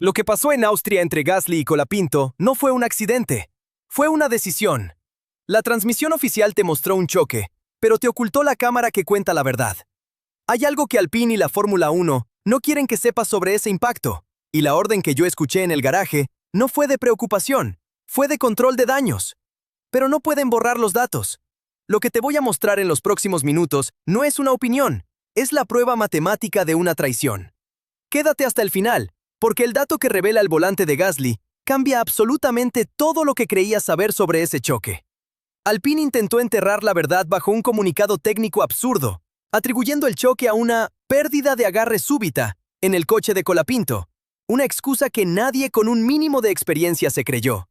Lo que pasó en Austria entre Gasly y Colapinto no fue un accidente, fue una decisión. La transmisión oficial te mostró un choque, pero te ocultó la cámara que cuenta la verdad. Hay algo que Alpine y la Fórmula 1 no quieren que sepas sobre ese impacto, y la orden que yo escuché en el garaje no fue de preocupación, fue de control de daños. Pero no pueden borrar los datos. Lo que te voy a mostrar en los próximos minutos no es una opinión, es la prueba matemática de una traición. Quédate hasta el final, porque el dato que revela el volante de Gasly cambia absolutamente todo lo que creías saber sobre ese choque. Alpine intentó enterrar la verdad bajo un comunicado técnico absurdo, atribuyendo el choque a una pérdida de agarre súbita en el coche de Colapinto, una excusa que nadie con un mínimo de experiencia se creyó.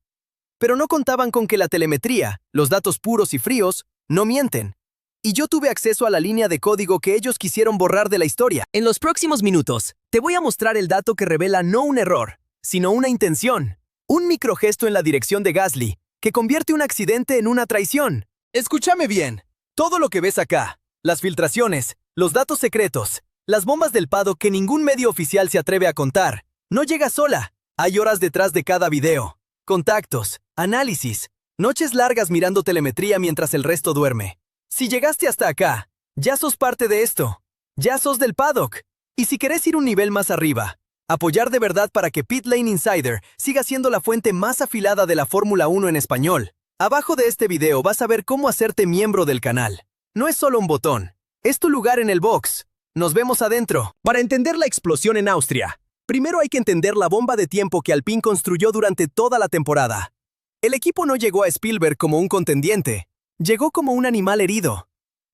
Pero no contaban con que la telemetría, los datos puros y fríos, no mienten. Y yo tuve acceso a la línea de código que ellos quisieron borrar de la historia. En los próximos minutos, te voy a mostrar el dato que revela no un error, sino una intención. Un microgesto en la dirección de Gasly, que convierte un accidente en una traición. Escúchame bien. Todo lo que ves acá, las filtraciones, los datos secretos, las bombas del paddock que ningún medio oficial se atreve a contar, no llega sola. Hay horas detrás de cada video. Contactos, análisis, noches largas mirando telemetría mientras el resto duerme. Si llegaste hasta acá, ya sos parte de esto. Ya sos del paddock. Y si querés ir un nivel más arriba, apoyar de verdad para que Pit Lane Insider siga siendo la fuente más afilada de la Fórmula 1 en español, abajo de este video vas a ver cómo hacerte miembro del canal. No es solo un botón, es tu lugar en el box. Nos vemos adentro. Para entender la explosión en Austria, primero hay que entender la bomba de tiempo que Alpine construyó durante toda la temporada. El equipo no llegó a Spielberg como un contendiente, llegó como un animal herido.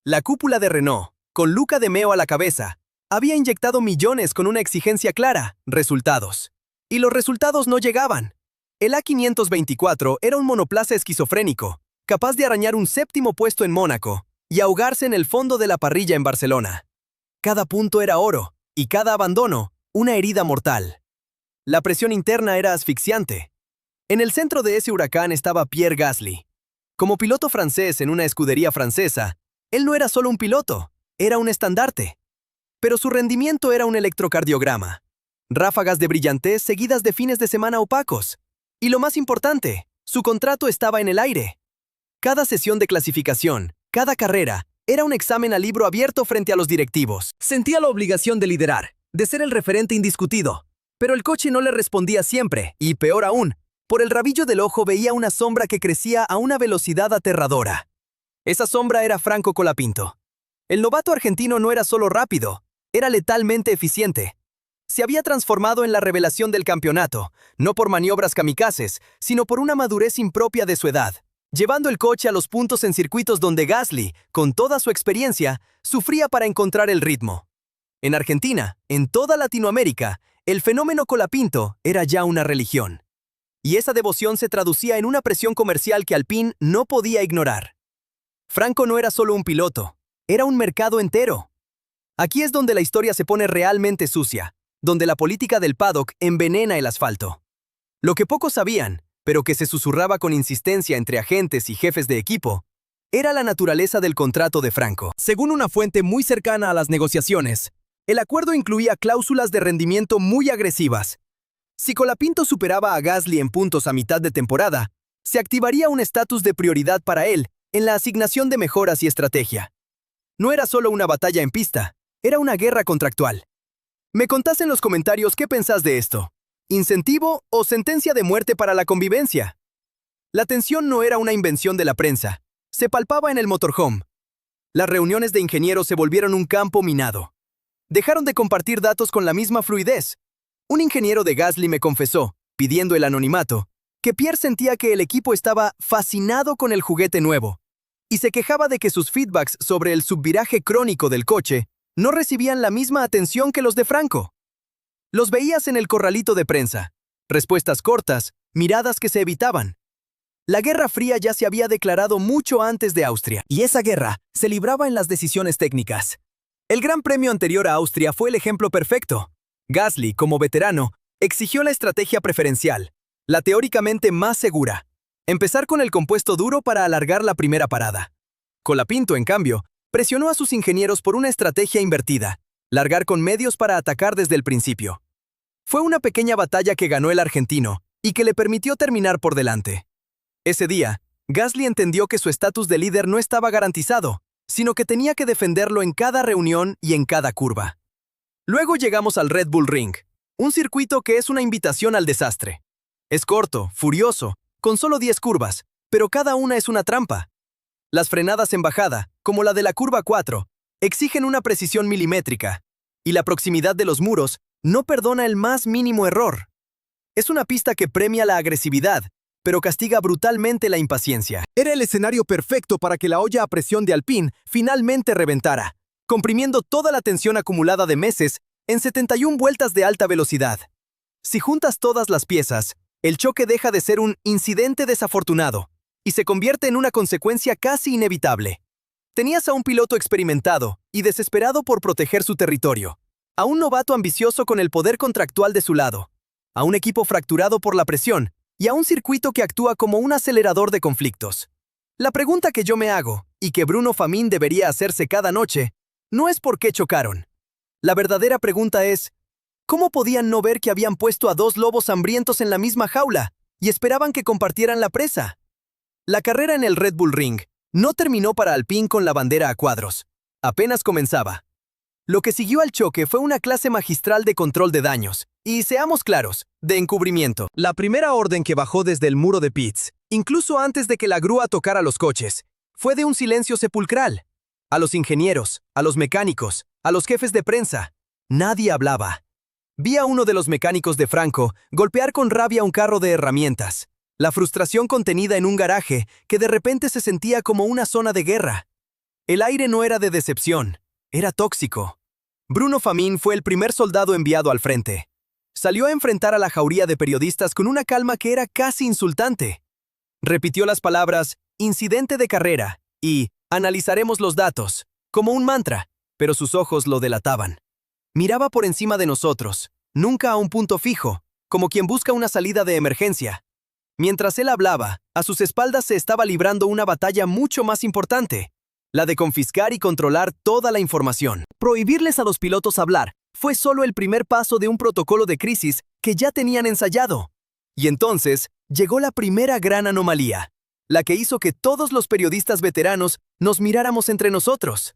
La cúpula de Renault, con Luca de Meo a la cabeza, había inyectado millones con una exigencia clara, resultados. Y los resultados no llegaban. El A524 era un monoplaza esquizofrénico, capaz de arañar un séptimo puesto en Mónaco y ahogarse en el fondo de la parrilla en Barcelona. Cada punto era oro, y cada abandono, una herida mortal. La presión interna era asfixiante. En el centro de ese huracán estaba Pierre Gasly. Como piloto francés en una escudería francesa, él no era solo un piloto, era un estandarte. Pero su rendimiento era un electrocardiograma. Ráfagas de brillantez seguidas de fines de semana opacos. Y lo más importante, su contrato estaba en el aire. Cada sesión de clasificación, cada carrera, era un examen a libro abierto frente a los directivos. Sentía la obligación de liderar, de ser el referente indiscutido. Pero el coche no le respondía siempre, y peor aún, por el rabillo del ojo veía una sombra que crecía a una velocidad aterradora. Esa sombra era Franco Colapinto. El novato argentino no era solo rápido, era letalmente eficiente. Se había transformado en la revelación del campeonato, no por maniobras kamikazes, sino por una madurez impropia de su edad, llevando el coche a los puntos en circuitos donde Gasly, con toda su experiencia, sufría para encontrar el ritmo. En Argentina, en toda Latinoamérica, el fenómeno Colapinto era ya una religión. Y esa devoción se traducía en una presión comercial que Alpine no podía ignorar. Franco no era solo un piloto, era un mercado entero. Aquí es donde la historia se pone realmente sucia, donde la política del paddock envenena el asfalto. Lo que pocos sabían, pero que se susurraba con insistencia entre agentes y jefes de equipo, era la naturaleza del contrato de Franco. Según una fuente muy cercana a las negociaciones, el acuerdo incluía cláusulas de rendimiento muy agresivas. Si Colapinto superaba a Gasly en puntos a mitad de temporada, se activaría un estatus de prioridad para él en la asignación de mejoras y estrategia. No era solo una batalla en pista, era una guerra contractual. Me contás en los comentarios qué pensás de esto. ¿Incentivo o sentencia de muerte para la convivencia? La tensión no era una invención de la prensa, se palpaba en el motorhome. Las reuniones de ingenieros se volvieron un campo minado. Dejaron de compartir datos con la misma fluidez. Un ingeniero de Gasly me confesó, pidiendo el anonimato, que Pierre sentía que el equipo estaba fascinado con el juguete nuevo, y se quejaba de que sus feedbacks sobre el subviraje crónico del coche no recibían la misma atención que los de Franco. Los veías en el corralito de prensa, respuestas cortas, miradas que se evitaban. La Guerra Fría ya se había declarado mucho antes de Austria, y esa guerra se libraba en las decisiones técnicas. El Gran Premio anterior a Austria fue el ejemplo perfecto. Gasly, como veterano, exigió la estrategia preferencial, la teóricamente más segura, empezar con el compuesto duro para alargar la primera parada. Colapinto, en cambio, presionó a sus ingenieros por una estrategia invertida, largar con medios para atacar desde el principio. Fue una pequeña batalla que ganó el argentino y que le permitió terminar por delante. Ese día, Gasly entendió que su estatus de líder no estaba garantizado, sino que tenía que defenderlo en cada reunión y en cada curva. Luego llegamos al Red Bull Ring, un circuito que es una invitación al desastre. Es corto, furioso, con solo 10 curvas, pero cada una es una trampa. Las frenadas en bajada, como la de la curva 4, exigen una precisión milimétrica, y la proximidad de los muros no perdona el más mínimo error. Es una pista que premia la agresividad, pero castiga brutalmente la impaciencia. Era el escenario perfecto para que la olla a presión de Alpine finalmente reventara, comprimiendo toda la tensión acumulada de meses en 71 vueltas de alta velocidad. Si juntas todas las piezas, el choque deja de ser un incidente desafortunado y se convierte en una consecuencia casi inevitable. Tenías a un piloto experimentado y desesperado por proteger su territorio, a un novato ambicioso con el poder contractual de su lado, a un equipo fracturado por la presión y a un circuito que actúa como un acelerador de conflictos. La pregunta que yo me hago, y que Bruno Famín debería hacerse cada noche, no es por qué chocaron. La verdadera pregunta es, ¿cómo podían no ver que habían puesto a dos lobos hambrientos en la misma jaula y esperaban que compartieran la presa? La carrera en el Red Bull Ring no terminó para Alpine con la bandera a cuadros. Apenas comenzaba. Lo que siguió al choque fue una clase magistral de control de daños, y seamos claros, de encubrimiento. La primera orden que bajó desde el muro de pits, incluso antes de que la grúa tocara los coches, fue de un silencio sepulcral. A los ingenieros, a los mecánicos, a los jefes de prensa, nadie hablaba. Vi a uno de los mecánicos de Franco golpear con rabia un carro de herramientas, la frustración contenida en un garaje que de repente se sentía como una zona de guerra. El aire no era de decepción, era tóxico. Bruno Famín fue el primer soldado enviado al frente. Salió a enfrentar a la jauría de periodistas con una calma que era casi insultante. Repitió las palabras «incidente de carrera» y «analizaremos los datos», como un mantra, pero sus ojos lo delataban. Miraba por encima de nosotros, nunca a un punto fijo, como quien busca una salida de emergencia. Mientras él hablaba, a sus espaldas se estaba librando una batalla mucho más importante, la de confiscar y controlar toda la información. Prohibirles a los pilotos hablar fue solo el primer paso de un protocolo de crisis que ya tenían ensayado. Y entonces llegó la primera gran anomalía, la que hizo que todos los periodistas veteranos nos miráramos entre nosotros.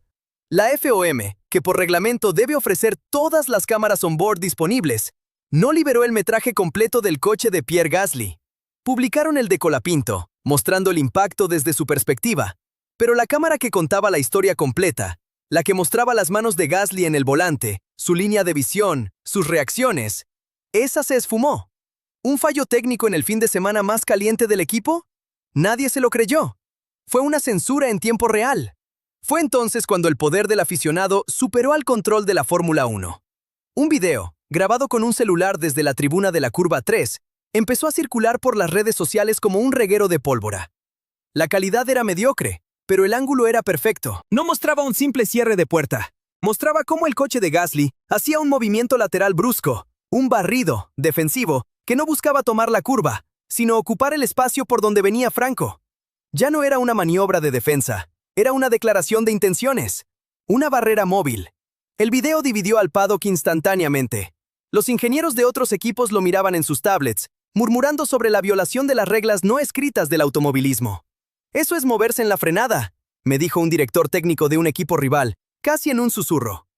La FOM, que por reglamento debe ofrecer todas las cámaras on-board disponibles, no liberó el metraje completo del coche de Pierre Gasly. Publicaron el de Colapinto, mostrando el impacto desde su perspectiva, pero la cámara que contaba la historia completa, la que mostraba las manos de Gasly en el volante, su línea de visión, sus reacciones, esa se esfumó. ¿Un fallo técnico en el fin de semana más caliente del equipo? Nadie se lo creyó. Fue una censura en tiempo real. Fue entonces cuando el poder del aficionado superó al control de la Fórmula 1. Un video, grabado con un celular desde la tribuna de la curva 3, empezó a circular por las redes sociales como un reguero de pólvora. La calidad era mediocre, pero el ángulo era perfecto. No mostraba un simple cierre de puerta. Mostraba cómo el coche de Gasly hacía un movimiento lateral brusco, un barrido, defensivo, que no buscaba tomar la curva, sino ocupar el espacio por donde venía Franco. Ya no era una maniobra de defensa, era una declaración de intenciones, una barrera móvil. El video dividió al paddock instantáneamente. Los ingenieros de otros equipos lo miraban en sus tablets, murmurando sobre la violación de las reglas no escritas del automovilismo. «Eso es moverse en la frenada», me dijo un director técnico de un equipo rival, casi en un susurro.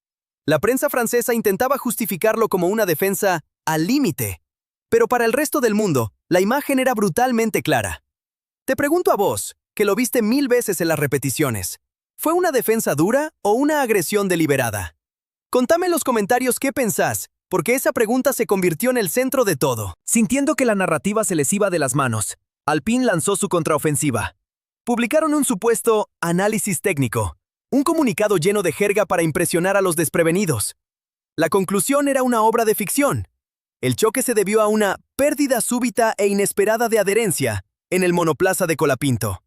La prensa francesa intentaba justificarlo como una defensa al límite, pero para el resto del mundo, la imagen era brutalmente clara. Te pregunto a vos, que lo viste 1000 veces en las repeticiones, ¿fue una defensa dura o una agresión deliberada? Contame en los comentarios qué pensás, porque esa pregunta se convirtió en el centro de todo. Sintiendo que la narrativa se les iba de las manos, Alpine lanzó su contraofensiva. Publicaron un supuesto análisis técnico, un comunicado lleno de jerga para impresionar a los desprevenidos. La conclusión era una obra de ficción. El choque se debió a una pérdida súbita e inesperada de adherencia en el monoplaza de Colapinto.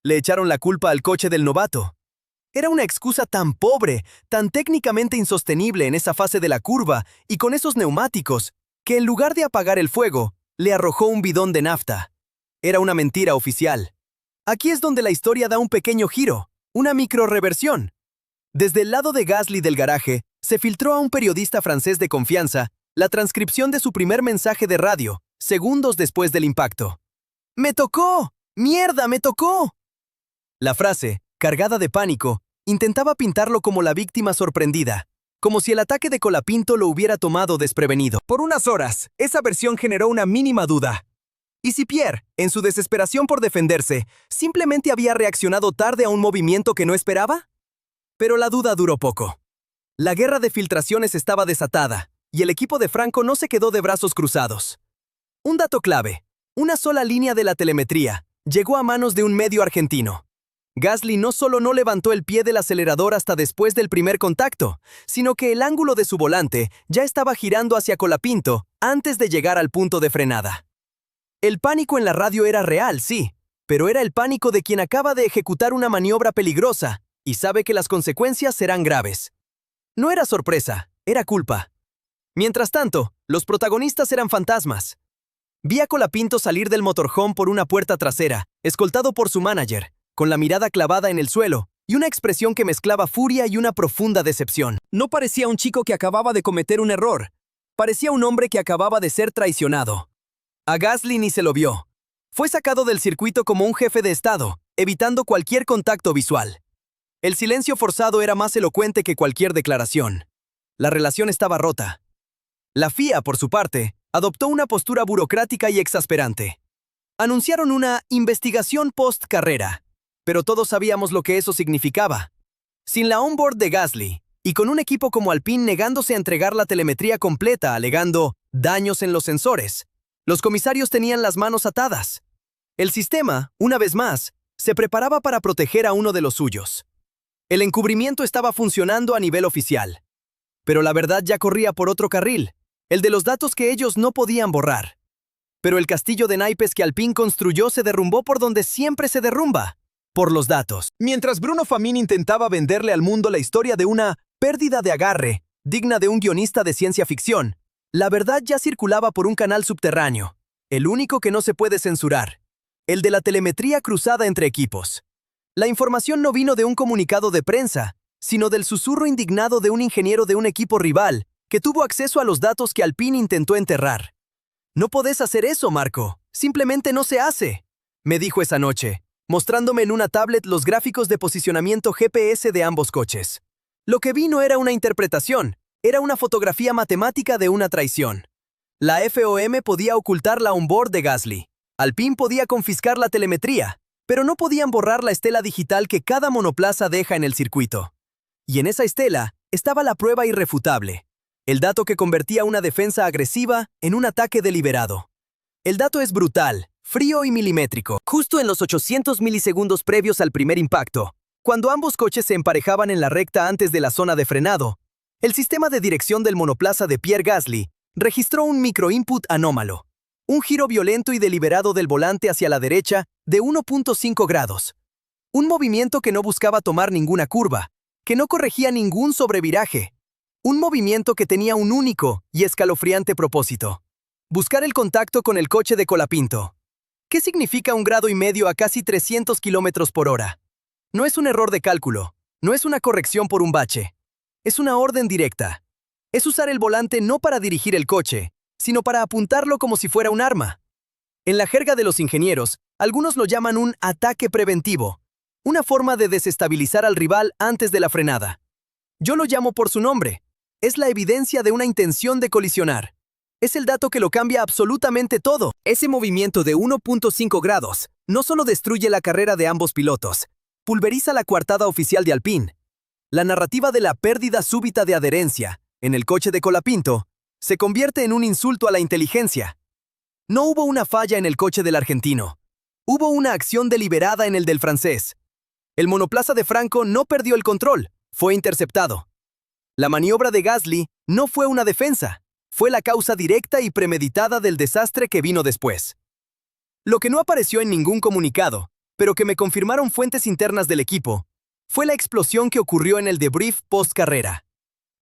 Le echaron la culpa al coche del novato. Era una excusa tan pobre, tan técnicamente insostenible en esa fase de la curva y con esos neumáticos, que en lugar de apagar el fuego, le arrojó un bidón de nafta. Era una mentira oficial. Aquí es donde la historia da un pequeño giro, una microreversión. Desde el lado de Gasly del garaje, se filtró a un periodista francés de confianza La transcripción de su primer mensaje de radio, segundos después del impacto. ¡Me tocó! ¡Mierda, me tocó! La frase, cargada de pánico, intentaba pintarlo como la víctima sorprendida, como si el ataque de Colapinto lo hubiera tomado desprevenido. Por unas horas, esa versión generó una mínima duda. ¿Y si Pierre, en su desesperación por defenderse, simplemente había reaccionado tarde a un movimiento que no esperaba? Pero la duda duró poco. La guerra de filtraciones estaba desatada, y el equipo de Franco no se quedó de brazos cruzados. Un dato clave, una sola línea de la telemetría, llegó a manos de un medio argentino. Gasly no solo no levantó el pie del acelerador hasta después del primer contacto, sino que el ángulo de su volante ya estaba girando hacia Colapinto antes de llegar al punto de frenada. El pánico en la radio era real, sí, pero era el pánico de quien acaba de ejecutar una maniobra peligrosa y sabe que las consecuencias serán graves. No era sorpresa, era culpa. Mientras tanto, los protagonistas eran fantasmas. Vi a Colapinto salir del motorhome por una puerta trasera, escoltado por su manager, con la mirada clavada en el suelo y una expresión que mezclaba furia y una profunda decepción. No parecía un chico que acababa de cometer un error. Parecía un hombre que acababa de ser traicionado. A Gasly ni se lo vio. Fue sacado del circuito como un jefe de estado, evitando cualquier contacto visual. El silencio forzado era más elocuente que cualquier declaración. La relación estaba rota. La FIA, por su parte, adoptó una postura burocrática y exasperante. Anunciaron una investigación post-carrera, pero todos sabíamos lo que eso significaba. Sin la onboard de Gasly, y con un equipo como Alpine negándose a entregar la telemetría completa alegando daños en los sensores, los comisarios tenían las manos atadas. El sistema, una vez más, se preparaba para proteger a uno de los suyos. El encubrimiento estaba funcionando a nivel oficial. Pero la verdad ya corría por otro carril, el de los datos que ellos no podían borrar. Pero el castillo de naipes que Alpine construyó se derrumbó por donde siempre se derrumba, por los datos. Mientras Bruno Famín intentaba venderle al mundo la historia de una pérdida de agarre, digna de un guionista de ciencia ficción, la verdad ya circulaba por un canal subterráneo, el único que no se puede censurar, el de la telemetría cruzada entre equipos. La información no vino de un comunicado de prensa, sino del susurro indignado de un ingeniero de un equipo rival que tuvo acceso a los datos que Alpine intentó enterrar. «No podés hacer eso, Marco. Simplemente no se hace», me dijo esa noche, mostrándome en una tablet los gráficos de posicionamiento GPS de ambos coches. Lo que vi no era una interpretación, era una fotografía matemática de una traición. La FOM podía ocultar la onboard de Gasly. Alpine podía confiscar la telemetría, pero no podían borrar la estela digital que cada monoplaza deja en el circuito. Y en esa estela estaba la prueba irrefutable, el dato que convertía una defensa agresiva en un ataque deliberado. El dato es brutal, frío y milimétrico. Justo en los 800 milisegundos previos al primer impacto, cuando ambos coches se emparejaban en la recta antes de la zona de frenado, el sistema de dirección del monoplaza de Pierre Gasly registró un microinput anómalo, un giro violento y deliberado del volante hacia la derecha de 1.5 grados. Un movimiento que no buscaba tomar ninguna curva, que no corregía ningún sobreviraje. Un movimiento que tenía un único y escalofriante propósito: buscar el contacto con el coche de Colapinto. ¿Qué significa 1,5 grados a casi 300 km por hora? No es un error de cálculo, no es una corrección por un bache. Es una orden directa. Es usar el volante no para dirigir el coche, sino para apuntarlo como si fuera un arma. En la jerga de los ingenieros, algunos lo llaman un ataque preventivo, una forma de desestabilizar al rival antes de la frenada. Yo lo llamo por su nombre. Es la evidencia de una intención de colisionar. Es el dato que lo cambia absolutamente todo. Ese movimiento de 1.5 grados no solo destruye la carrera de ambos pilotos, pulveriza la coartada oficial de Alpine. La narrativa de la pérdida súbita de adherencia en el coche de Colapinto se convierte en un insulto a la inteligencia. No hubo una falla en el coche del argentino. Hubo una acción deliberada en el del francés. El monoplaza de Franco no perdió el control, fue interceptado. La maniobra de Gasly no fue una defensa, fue la causa directa y premeditada del desastre que vino después. Lo que no apareció en ningún comunicado, pero que me confirmaron fuentes internas del equipo, fue la explosión que ocurrió en el debrief post-carrera.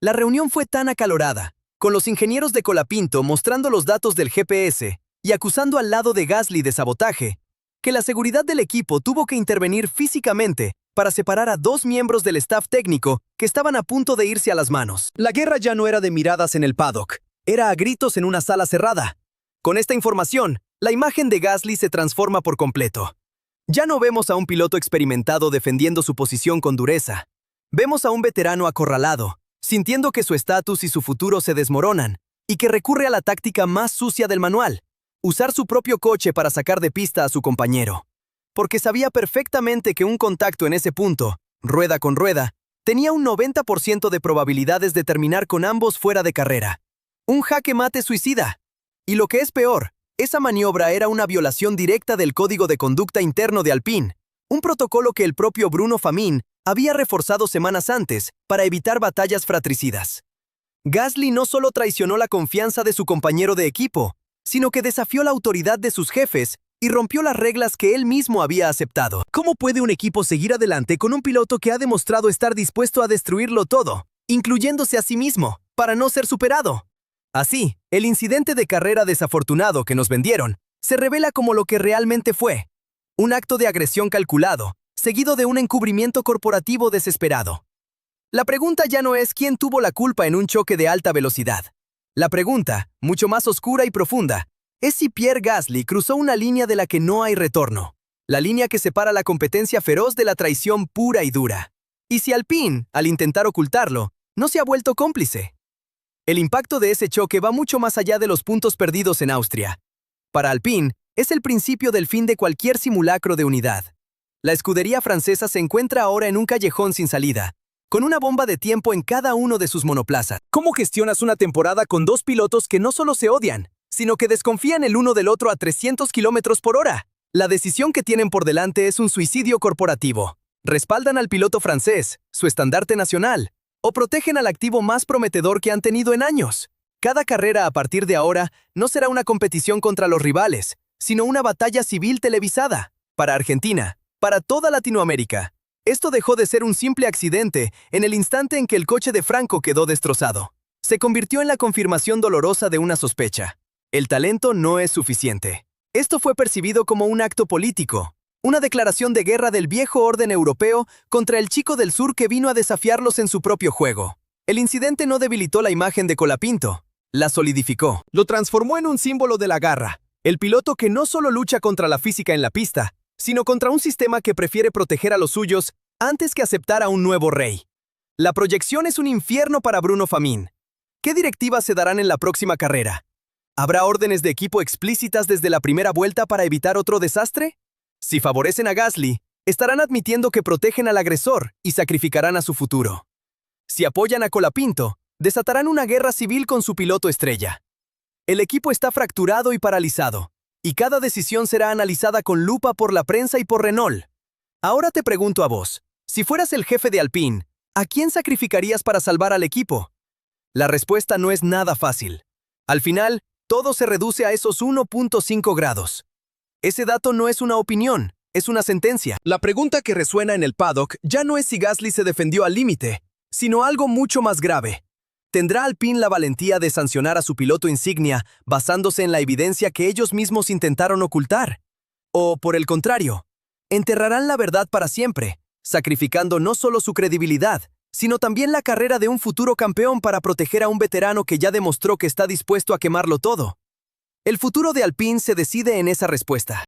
La reunión fue tan acalorada, con los ingenieros de Colapinto mostrando los datos del GPS y acusando al lado de Gasly de sabotaje, que la seguridad del equipo tuvo que intervenir físicamente para separar a 2 miembros del staff técnico que estaban a punto de irse a las manos. La guerra ya no era de miradas en el paddock, Era a gritos en una sala cerrada. Con esta información, la imagen de Gasly se transforma por completo. Ya no vemos a un piloto experimentado defendiendo su posición con dureza. Vemos a un veterano acorralado, sintiendo que su estatus y su futuro se desmoronan, y que recurre a la táctica más sucia del manual, usar su propio coche para sacar de pista a su compañero. Porque sabía perfectamente que un contacto en ese punto, rueda con rueda, tenía un 90% de probabilidades de terminar con ambos fuera de carrera. Un jaque mate suicida. Y lo que es peor, esa maniobra era una violación directa del código de conducta interno de Alpine, un protocolo que el propio Bruno Famin había reforzado semanas antes para evitar batallas fratricidas. Gasly no solo traicionó la confianza de su compañero de equipo, sino que desafió la autoridad de sus jefes y rompió las reglas que él mismo había aceptado. ¿Cómo puede un equipo seguir adelante con un piloto que ha demostrado estar dispuesto a destruirlo todo, incluyéndose a sí mismo, para no ser superado? Así, el incidente de carrera desafortunado que nos vendieron se revela como lo que realmente fue: un acto de agresión calculado, seguido de un encubrimiento corporativo desesperado. La pregunta ya no es quién tuvo la culpa en un choque de alta velocidad. La pregunta, mucho más oscura y profunda, es si Pierre Gasly cruzó una línea de la que no hay retorno, la línea que separa la competencia feroz de la traición pura y dura. Y si Alpine, al intentar ocultarlo, no se ha vuelto cómplice. El impacto de ese choque va mucho más allá de los puntos perdidos en Austria. Para Alpine, es el principio del fin de cualquier simulacro de unidad. La escudería francesa se encuentra ahora en un callejón sin salida, con una bomba de tiempo en cada uno de sus monoplazas. ¿Cómo gestionas una temporada con dos pilotos que no solo se odian, sino que desconfían el uno del otro a 300 km por hora? La decisión que tienen por delante es un suicidio corporativo. Respaldan al piloto francés, su estandarte nacional, o protegen al activo más prometedor que han tenido en años. Cada carrera a partir de ahora no será una competición contra los rivales, sino una batalla civil televisada. Para Argentina, para toda Latinoamérica. Esto dejó de ser un simple accidente en el instante en que el coche de Franco quedó destrozado. Se convirtió en la confirmación dolorosa de una sospecha. El talento no es suficiente. Esto fue percibido como un acto político, una declaración de guerra del viejo orden europeo contra el chico del sur que vino a desafiarlos en su propio juego. El incidente no debilitó la imagen de Colapinto, la solidificó. Lo transformó en un símbolo de la garra, el piloto que no solo lucha contra la física en la pista, sino contra un sistema que prefiere proteger a los suyos antes que aceptar a un nuevo rey. La proyección es un infierno para Bruno Famin. ¿Qué directivas se darán en la próxima carrera? ¿Habrá órdenes de equipo explícitas desde la primera vuelta para evitar otro desastre? Si favorecen a Gasly, estarán admitiendo que protegen al agresor y sacrificarán a su futuro. Si apoyan a Colapinto, desatarán una guerra civil con su piloto estrella. El equipo está fracturado y paralizado, y cada decisión será analizada con lupa por la prensa y por Renault. Ahora te pregunto a vos, si fueras el jefe de Alpine, ¿a quién sacrificarías para salvar al equipo? La respuesta no es nada fácil. Al final, todo se reduce a esos 1.5 grados. Ese dato no es una opinión, es una sentencia. La pregunta que resuena en el paddock ya no es si Gasly se defendió al límite, sino algo mucho más grave. ¿Tendrá Alpine la valentía de sancionar a su piloto insignia basándose en la evidencia que ellos mismos intentaron ocultar? O, por el contrario, enterrarán la verdad para siempre, sacrificando no solo su credibilidad, sino también la carrera de un futuro campeón para proteger a un veterano que ya demostró que está dispuesto a quemarlo todo? El futuro de Alpine se decide en esa respuesta.